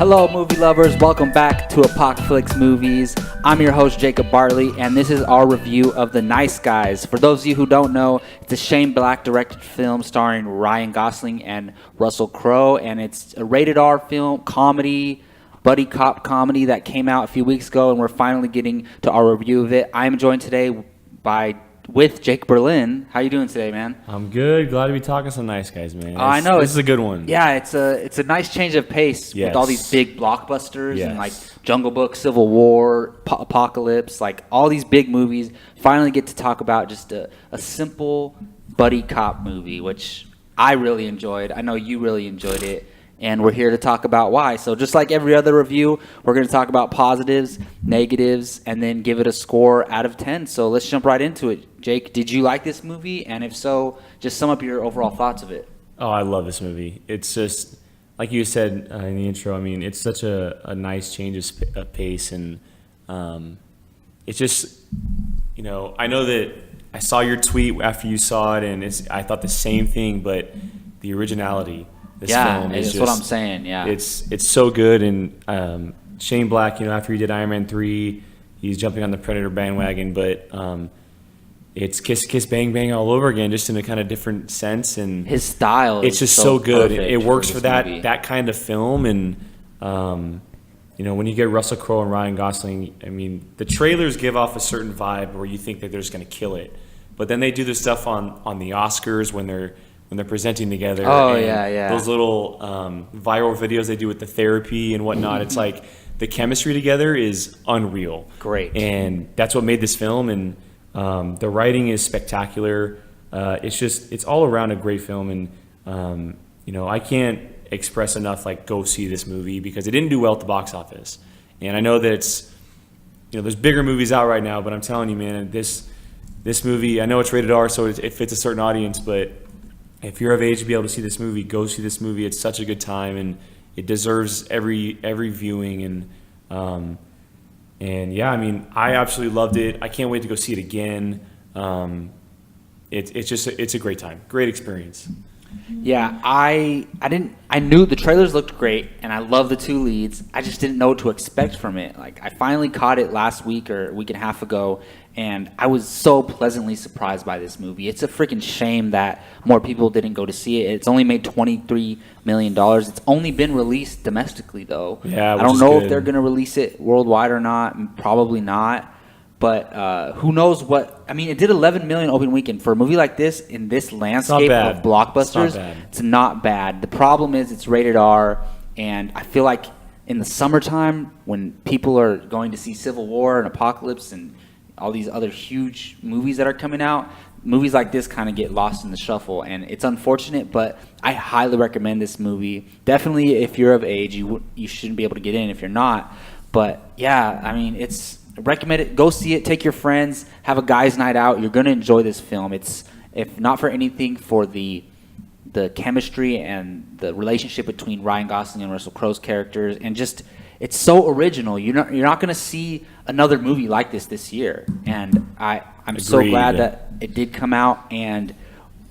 Hello, movie lovers. Welcome back to Apocalypse Movies. I'm your host, Jacob Bartley, and this is our review of The Nice Guys. For those of you who don't know, it's a Shane Black-directed film starring Ryan Gosling and Russell Crowe, and it's a rated R film, comedy, buddy cop comedy that came out a few weeks ago, and we're finally getting to our review of it. I am joined today with Jake Berlin. How you doing today, man? I'm good. Glad to be talking some Nice Guys, man. I know. This is a good one. Yeah, it's a nice change of pace with all these big blockbusters and like Jungle Book, Civil War, Apocalypse, like all these big movies. Finally get to talk about just a simple buddy cop movie, which I really enjoyed. I know you really enjoyed it. And we're here to talk about why. So just like every other review, we're going to talk about positives, negatives, and then give it a score out of 10. So let's jump right into it. Jake, did you like this movie? And if so, just sum up your overall thoughts of it. Oh, I love this movie. It's just, like you said in the intro, I mean, it's such a nice change of pace. And it's just, you know, I know that I saw your tweet after you saw it, and I thought the same thing, but the originality. This film is that's what I'm saying. Yeah, it's so good, and Shane Black, you know, after he did Iron Man 3, he's jumping on the Predator bandwagon, but it's Kiss Kiss Bang Bang all over again, just in a kind of different sense, and his style. It's just so good. It works for that kind of film, and you know, when you get Russell Crowe and Ryan Gosling, I mean, the trailers give off a certain vibe where you think that they're just going to kill it, but then they do this stuff on the Oscars when they're presenting together. Oh, and yeah. Those little viral videos they do with the therapy and whatnot. It's like the chemistry together is unreal. Great. And that's what made this film. And the writing is spectacular. It's all around a great film. And, you know, I can't express enough, like, go see this movie because it didn't do well at the box office. And I know that it's, you know, there's bigger movies out right now, but I'm telling you, man, this movie, I know it's rated R, so it fits a certain audience, but if you're of age to be able to see this movie, go see this movie. It's such a good time, and it deserves every viewing. And yeah, I mean, I absolutely loved it. I can't wait to go see it again. It's a great time, great experience. Yeah, I knew the trailers looked great, and I love the two leads. I just didn't know what to expect from it. Like, I finally caught it last week or a week and a half ago, and I was so pleasantly surprised by this movie. It's a freaking shame that more people didn't go to see it. It's only made $23 million. It's only been released domestically, though. Yeah, I don't know if they're going to release it worldwide or not. Probably not. But who knows what? I mean, it did 11 million opening weekend for a movie like this in this landscape of blockbusters. It's not bad. The problem is it's rated R, and I feel like in the summertime when people are going to see Civil War and Apocalypse and all these other huge movies that are coming out, movies like this kind of get lost in the shuffle, and it's unfortunate. But I highly recommend this movie. Definitely, if you're of age, you shouldn't be able to get in if you're not. But yeah, I mean, recommend it. Go see it. Take your friends. Have a guys' night out. You're going to enjoy this film. It's, if not for anything, for the chemistry and the relationship between Ryan Gosling and Russell Crowe's characters, and just it's so original. You're not going to see another movie like this year. And I'm so glad that it did come out. And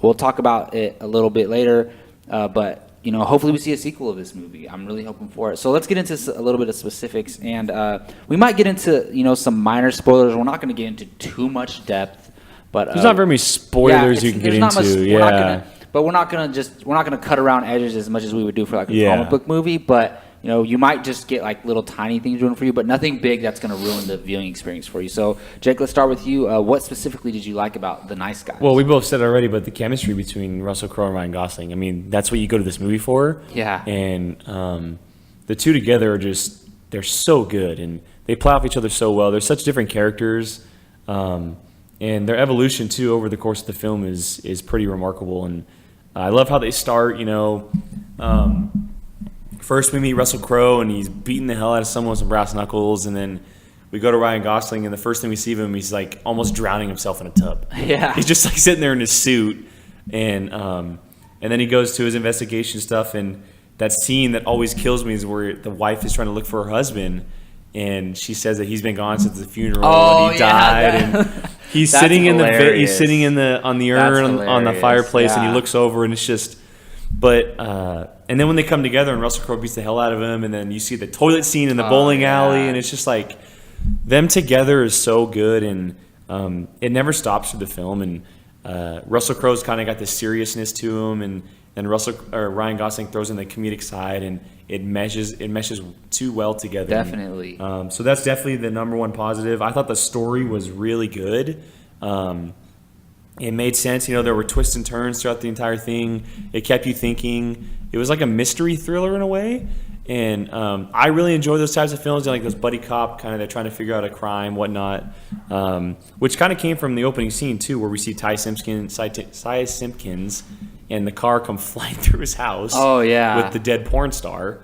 we'll talk about it a little bit later. But you know, hopefully we see a sequel of this movie. I'm really hoping for it. So let's get into a little bit of specifics, and we might get into, you know, some minor spoilers. We're not going to get into too much depth, but there's not very many spoilers you can get into. We're not going to cut around edges as much as we would do for like a comic book movie. But you know, you might just get like little tiny things ruined for you, but nothing big that's going to ruin the viewing experience for you. So, Jake, let's start with you. What specifically did you like about The Nice Guys? Well, we both said it already, but the chemistry between Russell Crowe and Ryan Gosling, I mean, that's what you go to this movie for. Yeah. And the two together are just, they're so good, and they play off each other so well. They're such different characters, and their evolution, too, over the course of the film is pretty remarkable. And I love how they start, you know. First, we meet Russell Crowe, and he's beating the hell out of someone with some brass knuckles, and then we go to Ryan Gosling, and the first thing we see of him, he's like almost drowning himself in a tub. Yeah, he's just like sitting there in his suit, and then he goes to his investigation stuff, and that scene that always kills me is where the wife is trying to look for her husband, and she says that he's been gone since the funeral and he died, and he's sitting on the urn on the fireplace, and he looks over, and it's just. But and then when they come together and Russell Crowe beats the hell out of him, and then you see the toilet scene in the bowling alley, and it's just like them together is so good, and it never stops through the film. And Russell Crowe's kind of got this seriousness to him, and Ryan Gosling throws in the comedic side, and it meshes too well together. Definitely. So that's definitely the number one positive. I thought the story was really good. It made sense. There were twists and turns throughout the entire thing. It kept you thinking. It was like a mystery thriller in a way. And I really enjoy those types of films, like those buddy cop kind of, they're trying to figure out a crime, whatnot, which kind of came from the opening scene too, where we see Ty Simpkins and the car come flying through his house. Oh yeah, with the dead porn star.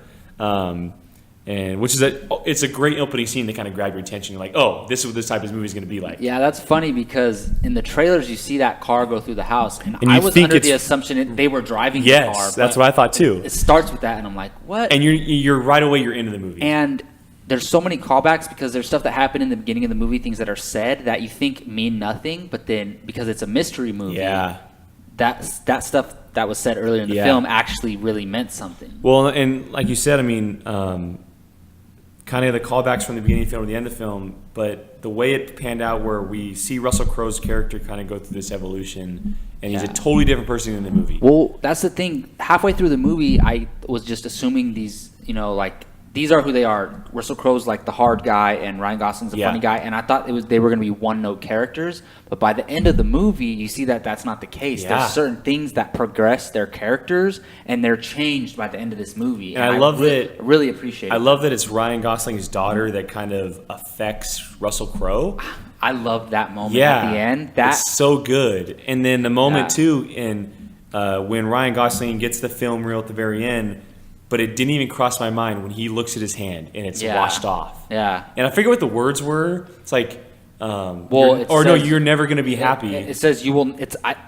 And which is it's a great opening scene to kind of grab your attention. You're like, oh, this is what this type of movie is going to be like. Yeah, that's funny because in the trailers you see that car go through the house, and I was under the assumption they were driving the car. Yes, that's what I thought too. It starts with that, and I'm like, what? And you're right away, you're into the movie. And there's so many callbacks because there's stuff that happened in the beginning of the movie, things that are said that you think mean nothing, but then because it's a mystery movie, that stuff that was said earlier in the film actually really meant something. Well, and like you said, I mean, kind of the callbacks from the beginning of the film to the end of the film, but the way it panned out where we see Russell Crowe's character kind of go through this evolution, and he's a totally different person in the movie. Well, that's the thing. Halfway through the movie, I was just assuming these, these are who they are. Russell Crowe's like the hard guy, and Ryan Gosling's the funny guy. And I thought they were going to be one-note characters. But by the end of the movie, you see that that's not the case. Yeah. There's certain things that progress their characters, and they're changed by the end of this movie. And I love that. Really appreciate it. I love that it's Ryan Gosling's daughter that kind of affects Russell Crowe. I love that moment at the end. That's so good. And then the moment too, when Ryan Gosling gets the film reel at the very end. But it didn't even cross my mind when he looks at his hand and it's washed off. Yeah. And I forget what the words were. It's like, you're never going to be happy. It says you will.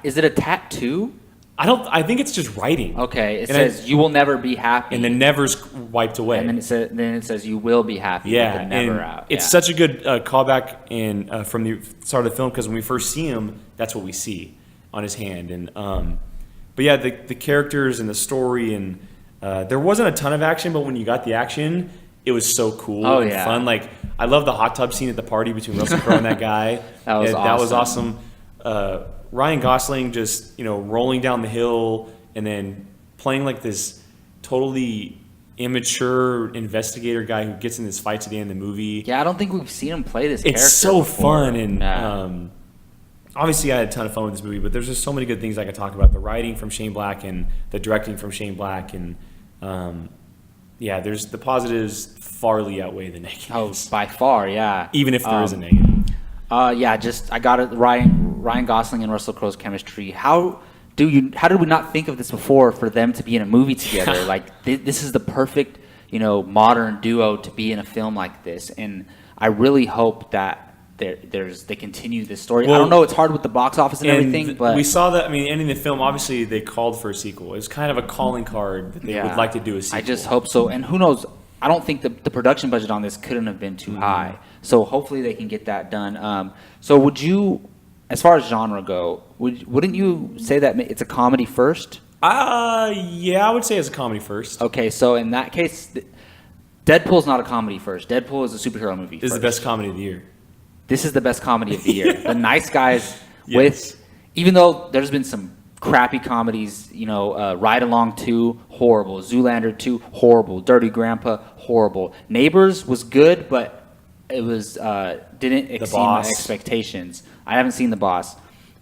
Is it a tattoo? I think it's just writing. Okay. It says you will never be happy. And the never's wiped away. And then it says you will be happy. Yeah. With the never out. It's such a good callback from the start of the film, because when we first see him, that's what we see on his hand. And but yeah, the characters and the story, and there wasn't a ton of action, but when you got the action, it was so cool and fun. Like, I love the hot tub scene at the party between Russell Crowe and that guy. That was awesome. Ryan Gosling just, rolling down the hill and then playing like this totally immature investigator guy who gets in this fight at the end of the movie. Yeah, I don't think we've seen him play this character It's so before. Fun, and obviously I had a ton of fun with this movie, but there's just so many good things I could talk about. The writing from Shane Black and the directing from Shane Black, and there's the positives farly outweigh the negatives. Oh, by far, yeah. Even if there is a negative. I got it. Ryan Gosling and Russell Crowe's chemistry. How did we not think of this before for them to be in a movie together? Like, this is the perfect, modern duo to be in a film like this, and I really hope that they continue this story. Well, I don't know, it's hard with the box office and everything, but we saw that. I mean, ending the film, obviously they called for a sequel. It was kind of a calling card that they would like to do a sequel. I just hope so. And who knows? I don't think the production budget on this couldn't have been too high. So hopefully they can get that done. So would you, as far as genre go, wouldn't you say that it's a comedy first? Yeah, I would say it's a comedy first. Okay, so in that case, Deadpool's not a comedy first. Deadpool is a superhero movie. This is the best comedy of the year. This is the best comedy of the year. The Nice Guys, even though there's been some crappy comedies, Ride Along 2, horrible. Zoolander 2, horrible. Dirty Grandpa, horrible. Neighbors was good, but it was didn't exceed my expectations. I haven't seen The Boss.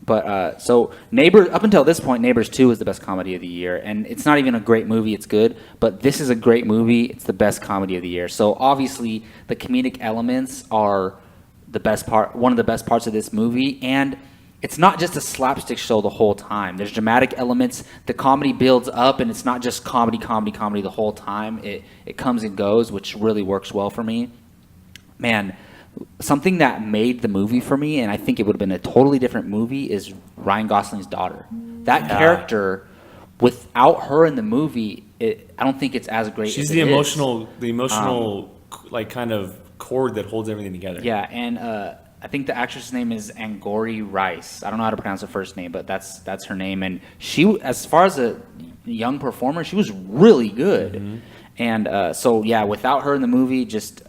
But so Neighbors, up until this point, Neighbors 2 is the best comedy of the year. And it's not even a great movie, it's good. But this is a great movie. It's the best comedy of the year. So obviously the comedic elements are the best part, one of the best parts of this movie, and it's not just a slapstick show the whole time. There's dramatic elements. The comedy builds up, and it's not just comedy the whole time. It comes and goes, which really works well for me. Man, something that made the movie for me, and I think it would have been a totally different movie, is Ryan Gosling's daughter. That character, without her in the movie, I don't think it's as great. She's as the emotional, like kind of cord that holds everything together. Yeah, and I think the actress' name is Angourie Rice. I don't know how to pronounce her first name, but that's her name. And she, as far as a young performer, she was really good. Mm-hmm. And so yeah, without her in the movie, just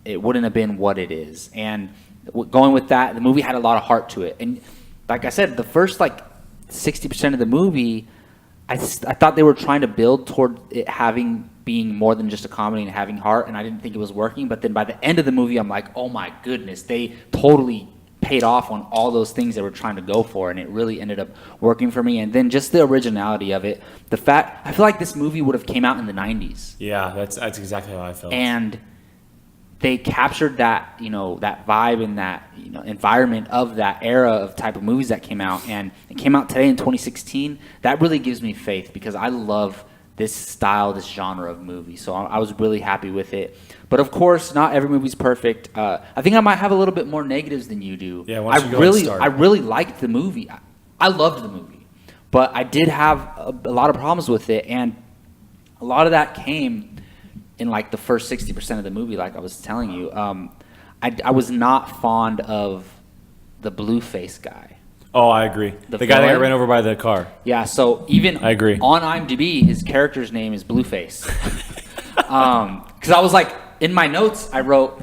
it wouldn't have been what it is. And going with that, the movie had a lot of heart to it. And like I said, the first 60% of the movie, I thought they were trying to build toward it being more than just a comedy and having heart, and I didn't think it was working. But then by the end of the movie, I'm like, oh my goodness, they totally paid off on all those things they were trying to go for, and it really ended up working for me. And then just the originality of it, I feel like this movie would have came out in the 90s. Yeah, that's exactly how I felt. And they captured that, that vibe and that, environment of that era of type of movies that came out, and it came out today in 2016. That really gives me faith because I love this style, this genre of movie. So I was really happy with it. But of course, not every movie's perfect. I think I might have a little bit more negatives than you do. Yeah, why don't you go and start? I really liked the movie. I loved the movie, but I did have a lot of problems with it, and a lot of that came in the first 60% of the movie, like I was telling you. I was not fond of the Blueface guy. Oh, I agree. The guy that got ran over by the car. Yeah, so even I agree. On IMDb, his character's name is Blueface. Because I was in my notes, I wrote,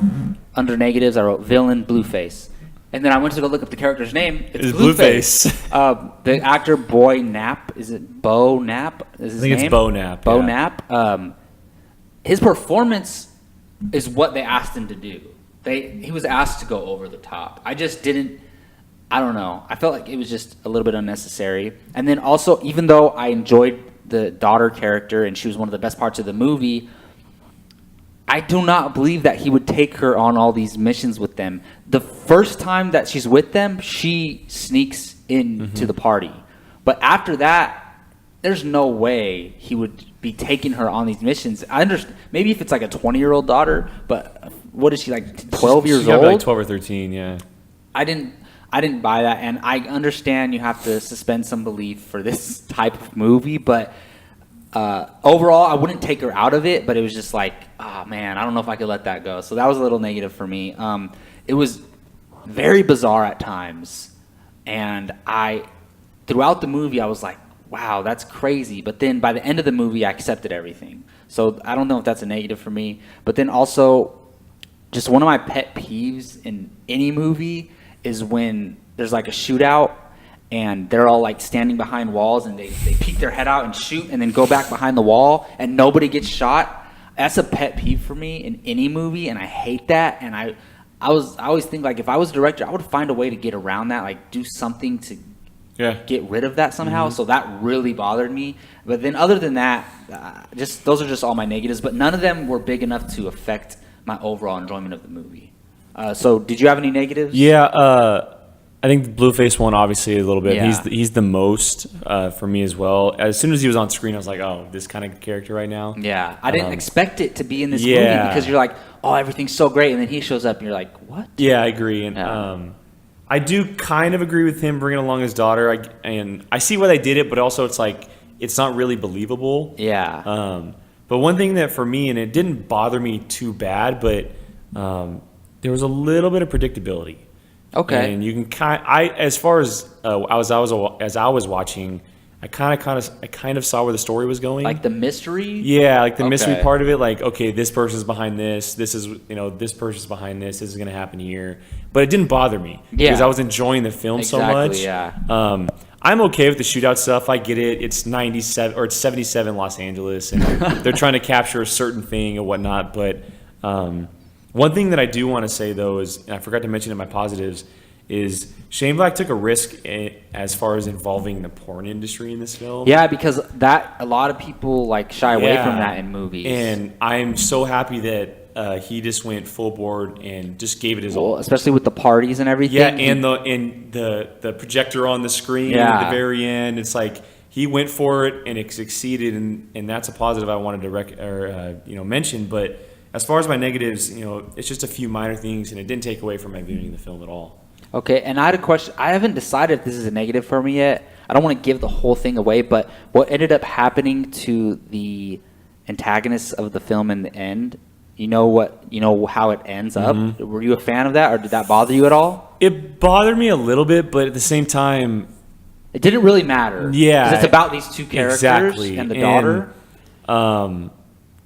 under negatives, I wrote villain Blueface. And then I went to go look up the character's name. It's Blueface. The actor Boy Knapp, is it Bo Knapp? Is his name? It's Bo Knapp. Bo Knapp. His performance is what they asked him to do. He was asked to go over the top. I don't know. I felt like it was just a little bit unnecessary. And then also, even though I enjoyed the daughter character and she was one of the best parts of the movie, I do not believe that he would take her on all these missions with them. The first time that she's with them, she sneaks into the party. But after that, there's no way he would be taking her on these missions. I understand. Maybe if it's a 20-year-old daughter, but what is she, 12 years old? Like 12 or 13, yeah. I didn't buy that, and I understand you have to suspend some belief for this type of movie, but overall, I wouldn't take her out of it, but it was just oh man, I don't know if I could let that go. So that was a little negative for me. It was very bizarre at times, and throughout the movie, I was like, wow, that's crazy. But then by the end of the movie, I accepted everything. So I don't know if that's a negative for me. But then also, just one of my pet peeves in any movie is when there's a shootout and they're all standing behind walls and they peek their head out and shoot and then go back behind the wall and nobody gets shot. That's a pet peeve for me in any movie, and I hate that. And I always think if I was a director, I would find a way to get around that, do something to get rid of that somehow. So that really bothered me. But then other than that, those are just all my negatives, but none of them were big enough to affect my overall enjoyment of the movie. So did you have any negatives? Yeah, I think the Blueface one, obviously, a little bit. Yeah. He's the most for me as well. As soon as he was on screen, I was like, oh, this kind of character right now. Yeah, I didn't expect it to be in this movie because you're like, oh, everything's so great, and then he shows up and you're like, what? Yeah, I agree. And I do kind of agree with him bringing along his daughter. And I see why they did it, but also it's not really believable. Yeah. But one thing that for me, and it didn't bother me too bad, but there was a little bit of predictability. Okay. And you can as far as as I was watching, I kind of saw where the story was going. The mystery? Yeah, the mystery part of it. Okay, this person's behind this. This is this person's behind this. This is gonna happen here. But it didn't bother me because I was enjoying the film so much. Yeah. I'm okay with the shootout stuff. I get it. It's 97 or it's 77 Los Angeles, and they're trying to capture a certain thing and whatnot. But one thing that I do want to say, though, is, and I forgot to mention in my positives, is Shane Black took a risk as far as involving the porn industry in this film. Yeah, because a lot of people shy away from that in movies. And I'm so happy that he just went full board and just gave it his all. Especially with the parties and everything. Yeah, and the projector on the screen at the very end. It's he went for it and it succeeded, and that's a positive I wanted to mention. But as far as my negatives, it's just a few minor things, and it didn't take away from my viewing the film at all. Okay, and I had a question. I haven't decided if this is a negative for me yet. I don't want to give the whole thing away, but what ended up happening to the antagonists of the film in the end, you know how it ends up. Were you a fan of that, or did that bother you at all? It bothered me a little bit, but at the same time, it didn't really matter. Yeah, 'cause it's about these two characters and the daughter.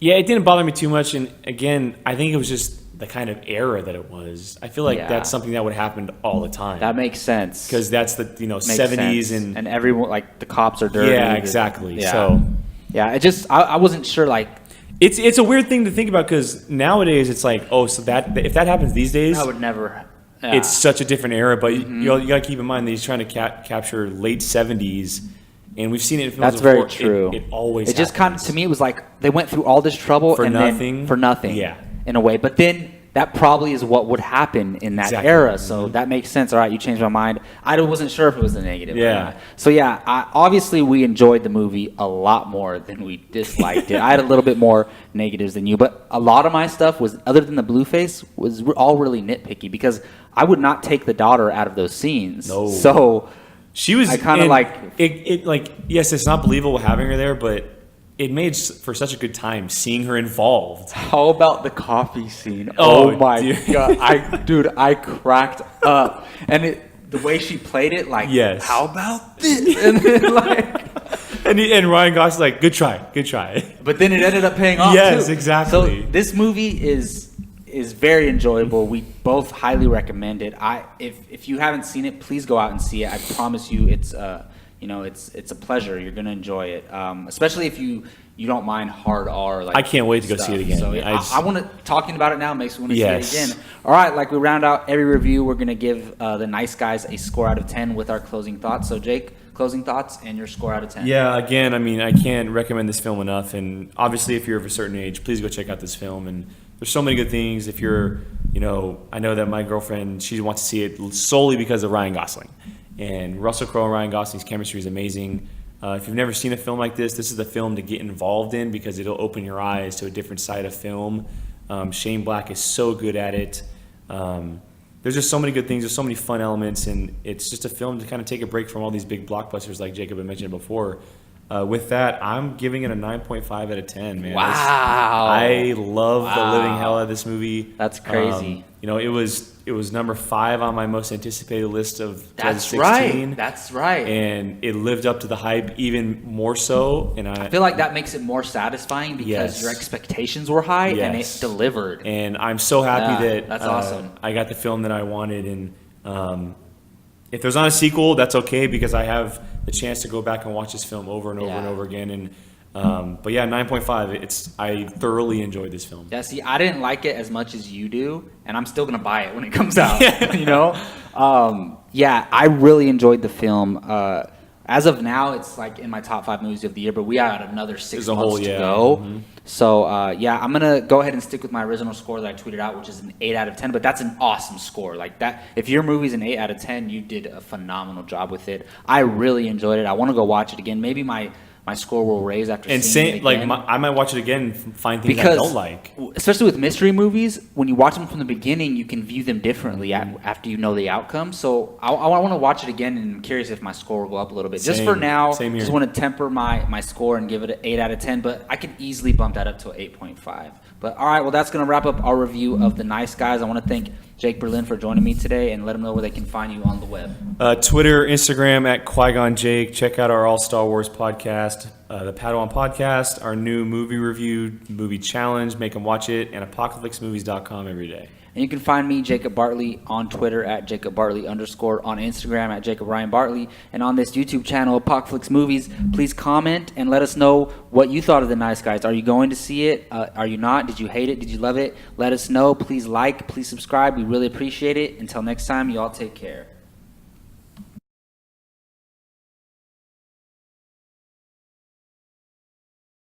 Yeah, it didn't bother me too much. And again, I think it was just the kind of era that it was. I feel like that's something that would happen all the time. That makes sense because that's the 70s and everyone, like, the cops are dirty. Yeah, exactly. Yeah. So yeah, it just I wasn't sure, like. It's a weird thing to think about because nowadays it's like, oh, so that if that happens these days, I would never. Yeah. It's such a different era, but you got to keep in mind that he's trying to capture late 70s, and we've seen it in films That's before. very true. It always. It just kind of, to me, it was like they went through all this trouble for nothing. For nothing. Yeah. In a way, but then that probably is what would happen in that era. So that makes sense. All right, you changed my mind. I wasn't sure if it was a negative. Yeah. Or not. So yeah, obviously we enjoyed the movie a lot more than we disliked it. I had a little bit more negatives than you, but a lot of my stuff was, other than the blue face, was all really nitpicky because I would not take the daughter out of those scenes. No. So she was. I kind of like it. Like, yes, it's not believable having her there, but it made for such a good time seeing her involved. How about the coffee scene? Oh my God. I cracked up. And the way she played it, like, yes. How about this? And then, like, and Ryan Gosling's like, good try. But then it ended up paying off, yes, too. exactly. So this movie is very enjoyable. We both highly recommend it. If you haven't seen it, please go out and see it. I promise you it's it's a pleasure. You're gonna enjoy it, especially if you don't mind hard R. Like, I can't wait to go stuff. see it again. So I want to, talking about it now makes me want to yes. see it again. All right, like we round out every review, we're gonna give The Nice Guys a score out of 10 with our closing thoughts. So Jake, closing thoughts and your score out of 10. Yeah, again, I mean, I can't recommend this film enough. And obviously, if you're of a certain age, please go check out this film. And there's so many good things. If you're, I know that my girlfriend, she wants to see it solely because of Ryan Gosling. And Russell Crowe and Ryan Gosling's chemistry is amazing. If you've never seen a film like this is the film to get involved in because it'll open your eyes to a different side of film. Shane Black is so good at it. There's just so many good things. There's so many fun elements, and it's just a film to kind of take a break from all these big blockbusters like Jacob had mentioned before. With that, I'm giving it a 9.5 out of 10, man. Wow. I love the living hell out of this movie. That's crazy. It was number 5 on my most anticipated list of 2016. That's right. And it lived up to the hype even more so. And I feel like that makes it more satifying because your expectations were high and it delivered. And I'm so happy that that's awesome. I got the film that I wanted. And if there's not a sequel, that's okay because I have the chance to go back and watch this film over and over and over again. And but yeah, 9.5. I thoroughly enjoyed this film. Yeah, see, I didn't like it as much as you do, and I'm still gonna buy it when it comes out. Yeah, I really enjoyed the film. As of now, it's like in my top 5 movies of the year, but we got another 6 months to go. Mm-hmm. So I'm gonna go ahead and stick with my original score that I tweeted out, which is an 8 out of 10. But that's an awesome score. Like that, if your movie's an 8 out of 10, you did a phenomenal job with it. I really enjoyed it. I want to go watch it again. Maybe my score will raise after seeing it again. I might watch it again and find things I don't like. Especially with mystery movies, when you watch them from the beginning, you can view them differently after you know the outcome. So I want to watch it again, and I'm curious if my score will go up a little bit. Just for now, just want to temper my score and give it an 8 out of 10, but I could easily bump that up to an 8.5. But all right, well, that's going to wrap up our review of The Nice Guys. I want to thank Jake Berlin for joining me today and let them know where they can find you on the web. Twitter, Instagram at Qui-Gon Jake. Check out our All Star Wars podcast, the Padawan podcast, our new movie review, movie challenge, make them watch it, and apocalypsemovies.com every day. And you can find me, Jacob Bartley, on Twitter at JacobBartley_, on Instagram at Jacob Ryan Bartley, and on this YouTube channel, Apocalypse Movies. Please comment and let us know what you thought of The Nice Guys. Are you going to see it? Are you not? Did you hate it? Did you love it? Let us know. Please like, please subscribe. We really appreciate it. Until next time, you all take care.